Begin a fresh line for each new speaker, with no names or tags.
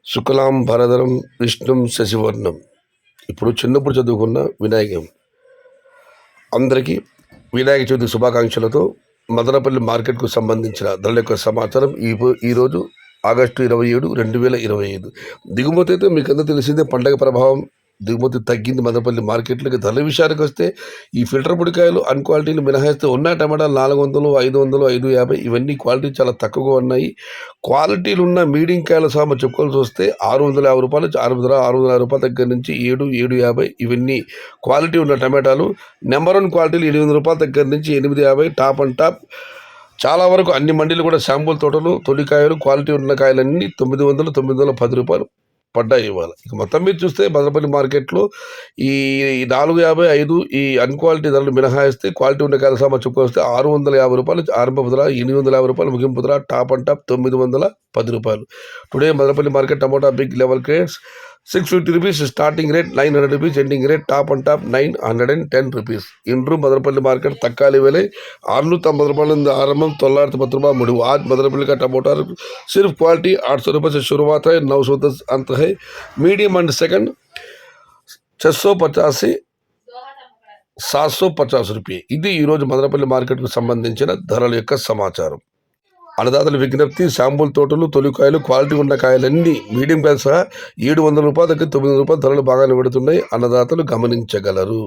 శుక్లాం భరధరం విష్ణుం శశివర్ణం. ఇప్పుడు చిన్నప్పుడు చదువుకున్న వినాయకం అందరికీ వినాయక చవితి శుభాకాంక్షలతో మదనపల్లి మార్కెట్కు సంబంధించిన ధరల యొక్క సమాచారం ఈరోజు ఆగస్టు 27, 2025. దిగుమతి అయితే మీకు అందరూ తెలిసిందే, పండగ ప్రభావం దిగుమతి తగ్గింది మదనపల్లి మార్కెట్లోకి. ధరల విషయానికి వస్తే ఈ ఫిల్టర్ పొడికాయలు అన్క్వాలిటీలు మినహాయిస్తే ఉన్న టమాటాలు 400, 500, 550 ఇవన్నీ క్వాలిటీ చాలా తక్కువగా ఉన్నాయి. క్వాలిటీలు ఉన్న మీడియం కాయల సామ చెప్పుకోవాల్సి వస్తే 650 రూపాయలు, 650 రూపాయల దగ్గర నుంచి 750 ఇవన్నీ క్వాలిటీ ఉన్న టమాటాలు. నెంబర్ 1 క్వాలిటీలు 700 రూపాయల దగ్గర నుంచి 850 టాప్ అండ్ టాప్. చాలా వరకు అన్ని మండీలు కూడా శాంపుల్ తోటలు తొలికాయలు క్వాలిటీ ఉన్న కాయలన్నీ 900, 910 రూపాయలు పడ్డాయి ఇవాళ. ఇక మొత్తం మీద చూస్తే మదనపల్లి మార్కెట్లో ఈ 450, ఈ అన్క్వాలిటీ ధరలు మినహాయిస్తే క్వాలిటీ ఉన్న కాయల సామా చెప్పుకొస్తే 650 రూపాయలు ఆరంభ ధర, 850 రూపాయలు ముగింపు ధర, టాప్ అండ్ టాప్ 910 రూపాయలు. Today Madanapalle market tomato big level crates 650 rupees starting rate, 900 rupees ending rate, top and top 910 rupees. इंड्रू मदनपल्ली मार्केट तक्काली वेले 690 रुपये आरंभ, 910 रुपये मुड़ी. आज मदनपल्ली का टमोटा सिर्फ क्वालिटी 800 रुपये से शुरुआत है, 910 अंत है. मीडियम एंड सेकंड 650 से 750 रुपये. ఇది ఈరోజు మదనపల్లి మార్కెట్కు సంబంధించిన ధరల యొక్క సమాచారం. అన్నదాతల విజ్ఞప్తి, శాంపుల్ తోటలు తొలికాయలు క్వాలిటీ ఉన్న కాయలన్నీ మీడియం కాయలు సహా 700 రూపాయల దగ్గర 900 రూపాయలు ధరలు బాగానే పెడుతున్నాయి. అన్నదాతలు గమనించగలరు.